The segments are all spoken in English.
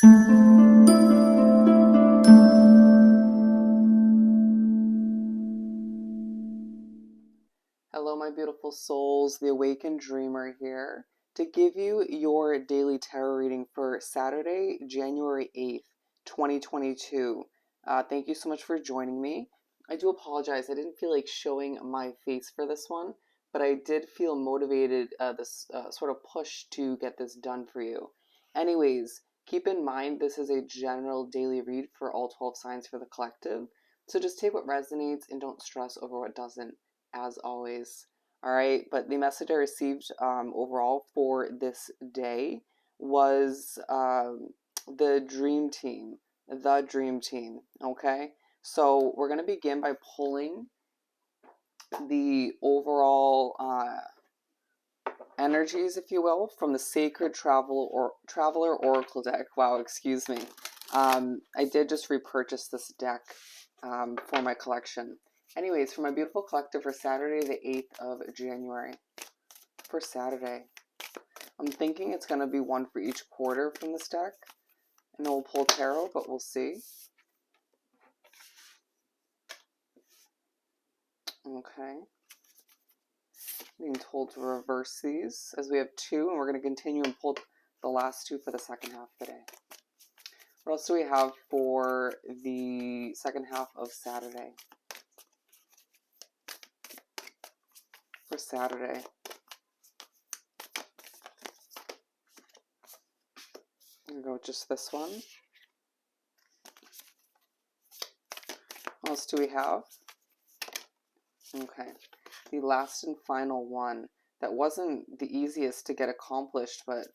Hello, my beautiful souls. The Awakened Dreamer here to give you your daily tarot reading for Saturday, January 8th, 2022. Thank you so much for joining me. I do apologize. I didn't feel like showing my face for this one, but I did feel motivated, this sort of push to get this done for you. Anyways, keep in mind this is a general daily read for all 12 signs for the collective. So just take what resonates and don't stress over what doesn't, as always. All right, but the message I received overall for this day was the dream team. The dream team. Okay, so we're going to begin by pulling the overall energies, if you will, from the Sacred Traveler Oracle deck. Wow, excuse me. I did just repurchase this deck for my collection. Anyways, for my beautiful collective for Saturday, the 8th of January. For Saturday, I'm thinking it's going to be one for each quarter from this deck. And then we'll pull tarot, but we'll see. Okay. Being told to reverse these, as we have two, and we're going to continue and pull the last two for the second half of the day. What else do we have for the second half of Saturday? For Saturday. I'm going to go with just this one. What else do we have? Okay. The last and final one. That wasn't the easiest to get accomplished, but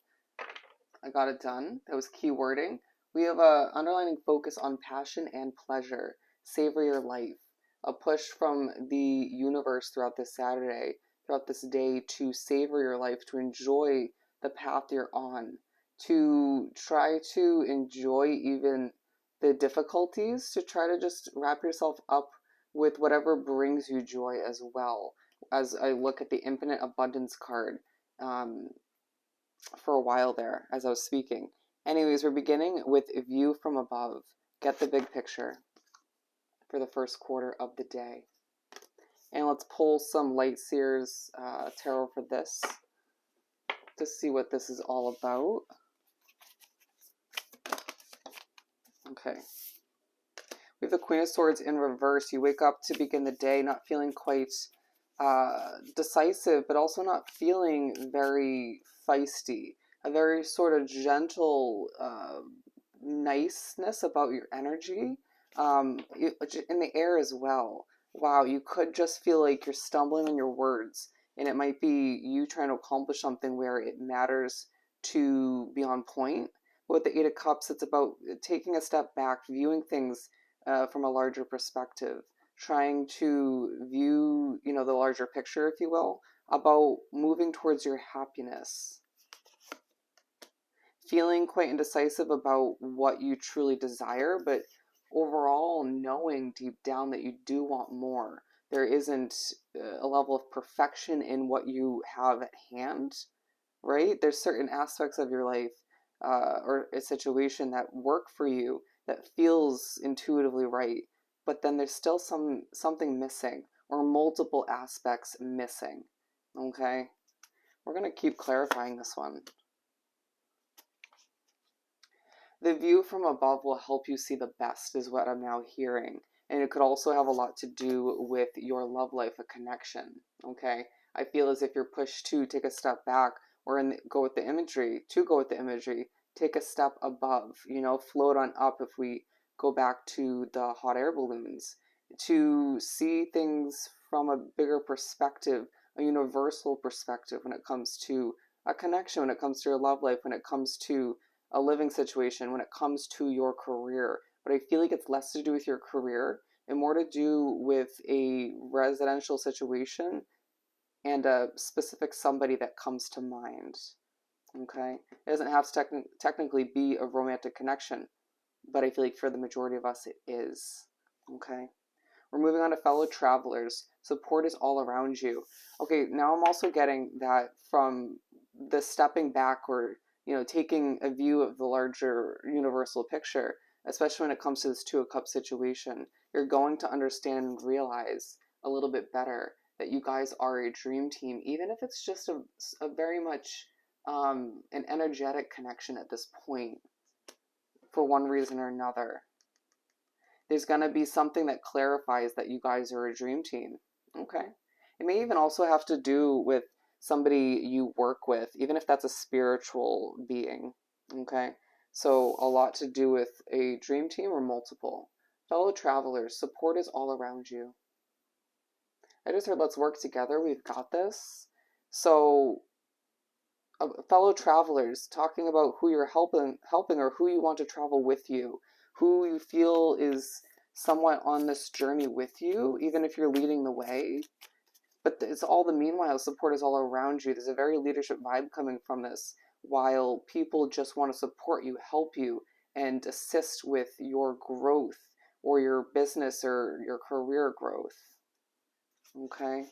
I got it done. That was key wording. We have a underlining focus on passion and pleasure. Savor your life. A push from the universe throughout this Saturday, throughout this day, to savor your life, to enjoy the path you're on, to try to enjoy even the difficulties, to try to just wrap yourself up with whatever brings you joy as well. As I look at the Infinite Abundance card for a while there as I was speaking. Anyways, we're beginning with a view from above. Get the big picture for the first quarter of the day. And let's pull some Light Seers tarot for this to see what this is all about. Okay. We have the Queen of Swords in reverse. You wake up to begin the day not feeling quite decisive, but also not feeling very feisty. A very sort of gentle niceness about your energy in the air as well. Wow, you could just feel like you're stumbling on your words, and it might be you trying to accomplish something where it matters to be on point. With the Eight of Cups, it's about taking a step back, viewing things from a larger perspective, trying to view, the larger picture, if you will, about moving towards your happiness. Feeling quite indecisive about what you truly desire, but overall knowing deep down that you do want more. There isn't a level of perfection in what you have at hand, right? There's certain aspects of your life or a situation that work for you that feels intuitively right, but then there's still something missing or multiple aspects missing. Okay, we're going to keep clarifying this one. The view from above will help you see the best, is what I'm now hearing. And it could also have a lot to do with your love life, a connection. Okay, I feel as if you're pushed to take a step back, or go with the imagery, take a step above, float on up, if we go back to the hot air balloons, to see things from a bigger perspective, a universal perspective when it comes to a connection, when it comes to your love life, when it comes to a living situation, when it comes to your career. But I feel like it's less to do with your career and more to do with a residential situation and a specific somebody that comes to mind. Okay, it doesn't have to technically be a romantic connection, but I feel like for the majority of us it is. Okay, we're moving on to fellow travelers. Support is all around you. Okay, now I'm also getting that from the stepping back or taking a view of the larger universal picture, especially when it comes to this Two of Cups situation, you're going to understand and realize a little bit better that you guys are a dream team, even if it's just a very much an energetic connection at this point, for one reason or another. There's going to be something that clarifies that you guys are a dream team. Okay? It may even also have to do with somebody you work with, even if that's a spiritual being. Okay? So, a lot to do with a dream team or multiple. Fellow travelers, support is all around you. I just heard, let's work together. We've got this. So, fellow travelers, talking about who you're helping or who you want to travel with you, who you feel is somewhat on this journey with you, even if you're leading the way. But it's all the meanwhile, support is all around you. There's a very leadership vibe coming from this, while people just want to support you, help you, and assist with your growth or your business or your career growth. Okay?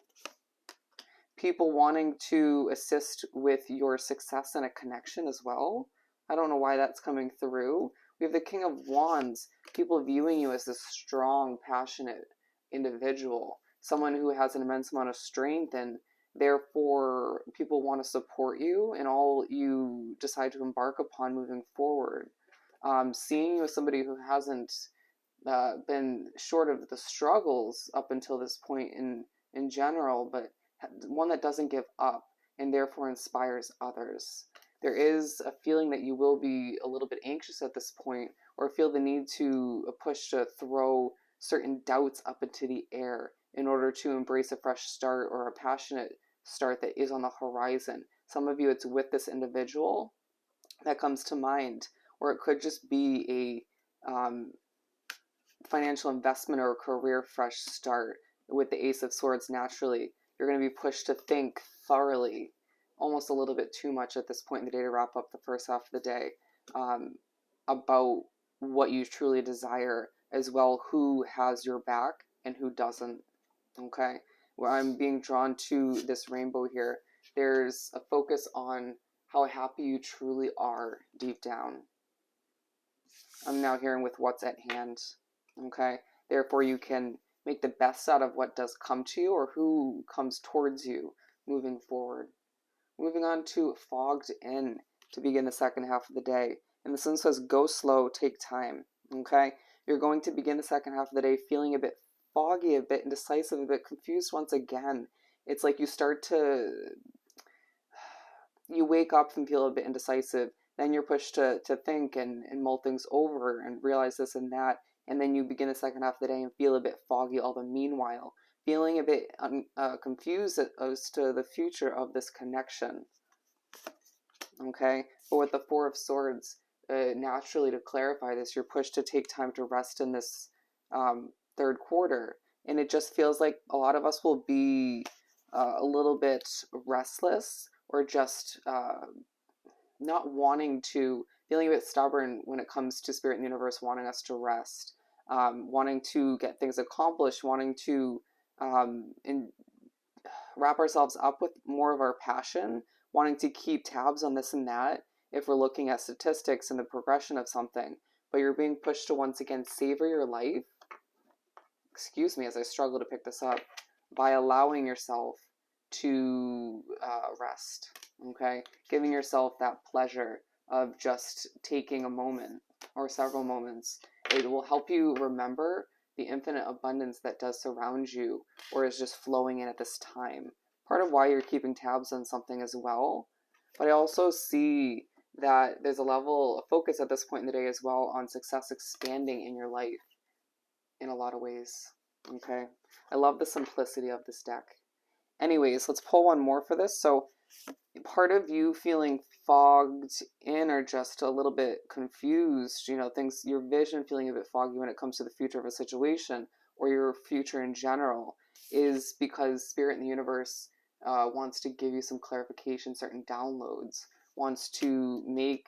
People wanting to assist with your success and a connection as well. I don't know why that's coming through. We have the King of Wands, people viewing you as this strong, passionate individual, someone who has an immense amount of strength, and therefore people want to support you in all you decide to embark upon moving forward. Seeing you as somebody who hasn't been short of the struggles up until this point in general, but one that doesn't give up and therefore inspires others. There is a feeling that you will be a little bit anxious at this point, or feel the need to push to throw certain doubts up into the air in order to embrace a fresh start or a passionate start that is on the horizon. Some of you, it's with this individual that comes to mind, or it could just be a financial investment or a career fresh start. With the Ace of Swords, naturally, you're going to be pushed to think thoroughly, almost a little bit too much at this point in the day to wrap up the first half of the day, about what you truly desire, as well who has your back and who doesn't. Okay? Where I'm being drawn to this rainbow here, there's a focus on how happy you truly are deep down. I'm now hearing with what's at hand. Okay? Therefore, you can make the best out of what does come to you or who comes towards you moving forward. Moving on to Fogged In to begin the second half of the day. And the sun says, go slow, take time. Okay? You're going to begin the second half of the day feeling a bit foggy, a bit indecisive, a bit confused once again. It's like you wake up and feel a bit indecisive. Then you're pushed to think and mull things over and realize this and that. And then you begin the second half of the day and feel a bit foggy all the meanwhile, feeling a bit confused as to the future of this connection. Okay? But with the Four of Swords, naturally, to clarify this, you're pushed to take time to rest in this third quarter. And it just feels like a lot of us will be a little bit restless, or just not wanting to, feeling a bit stubborn when it comes to Spirit and the universe wanting us to rest, wanting to get things accomplished, wanting to wrap ourselves up with more of our passion, wanting to keep tabs on this and that if we're looking at statistics and the progression of something. But you're being pushed to once again savor your life, excuse me as I struggle to pick this up, by allowing yourself to rest. Okay? Giving yourself that pleasure of just taking a moment or several moments. It will help you remember the infinite abundance that does surround you, or is just flowing in at this time. Part of why you're keeping tabs on something as well. But I also see that there's a level of focus at this point in the day as well on success expanding in your life in a lot of ways. Okay? I love the simplicity of this deck. Anyways, let's pull one more for this. So part of you feeling fogged in, or just a little bit confused, things, your vision feeling a bit foggy when it comes to the future of a situation or your future in general, is because Spirit in the universe wants to give you some clarification, certain downloads, wants to make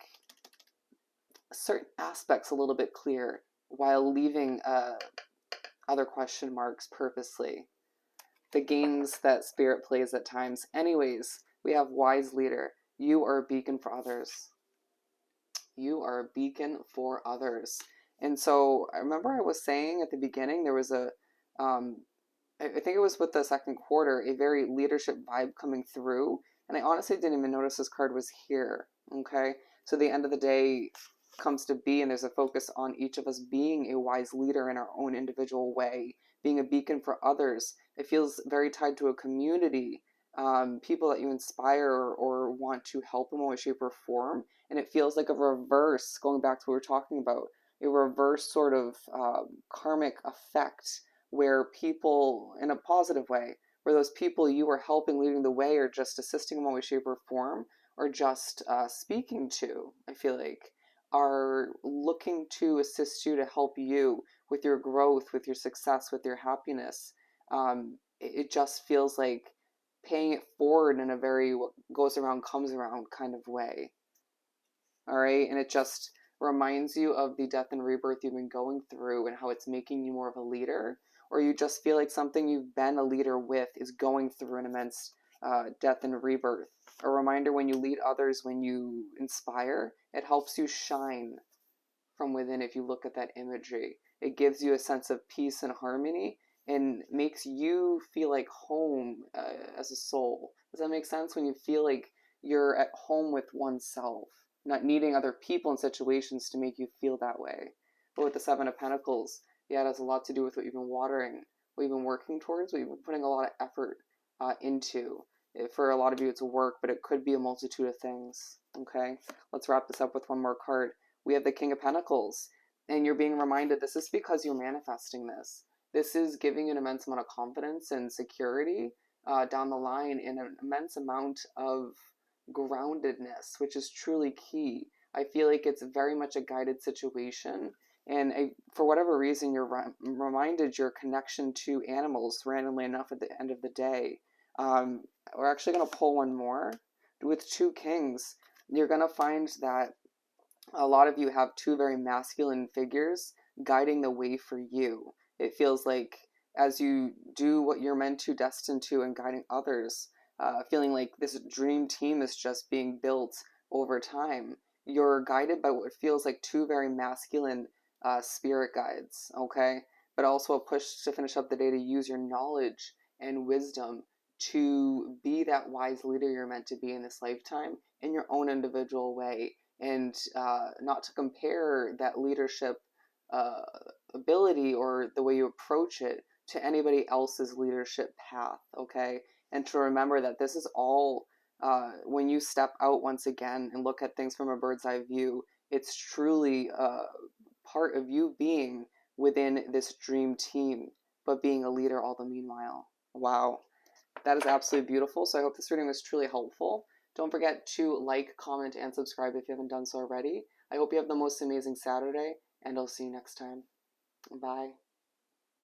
certain aspects a little bit clear while leaving other question marks purposely. The games that Spirit plays at times. Anyways, we have Wise Leader. You are a beacon for others. You are a beacon for others. And so I remember I was saying at the beginning, there was um, I think it was with the second quarter, a very leadership vibe coming through. And I honestly didn't even notice this card was here. Okay. So the end of the day comes to be, and there's a focus on each of us being a wise leader in our own individual way, being a beacon for others. It feels very tied to a community, people that you inspire or want to help in one way, shape, or form. And it feels like a reverse, going back to what we were talking about, a reverse sort of karmic effect where people, in a positive way, where those people you are helping, leading the way, or just assisting in one way, shape, or form, or just speaking to, I feel like, are looking to assist you to help you with your growth, with your success, with your happiness. It just feels like paying it forward in a very what goes around comes around kind of way. All right. And it just reminds you of the death and rebirth you've been going through and how it's making you more of a leader, or you just feel like something you've been a leader with is going through an immense death and rebirth. A reminder, when you lead others, when you inspire, it helps you shine from within. If you look at that imagery, it gives you a sense of peace and harmony and makes you feel like home as a soul. Does that make sense? When you feel like you're at home with oneself, not needing other people and situations to make you feel that way. But with the Seven of Pentacles, yeah, it has a lot to do with what you've been watering, what you've been working towards, what you've been putting a lot of effort into. For a lot of you, it's work, but it could be a multitude of things. Okay, let's wrap this up with one more card. We have the King of Pentacles, and you're being reminded this is because you're manifesting this. This is giving you an immense amount of confidence and security down the line, and an immense amount of groundedness, which is truly key. I feel like it's very much a guided situation, and for whatever reason, you're reminded your connection to animals randomly enough at the end of the day. We're actually going to pull one more. With two kings, you're going to find that a lot of you have two very masculine figures guiding the way for you. It feels like as you do what you're meant to, destined to, and guiding others, feeling like this dream team is just being built over time. You're guided by what feels like two very masculine spirit guides, okay? But also a push to finish up the day to use your knowledge and wisdom to be that wise leader you're meant to be in this lifetime in your own individual way, and not to compare that leadership uh, ability or the way you approach it to anybody else's leadership path, okay? And to remember that this is all, when you step out once again and look at things from a bird's eye view, it's truly part of you being within this dream team, but being a leader all the meanwhile. Wow. That is absolutely beautiful. So I hope this reading was truly helpful. Don't forget to like, comment, and subscribe if you haven't done so already. I hope you have the most amazing Saturday, and I'll see you next time. Bye.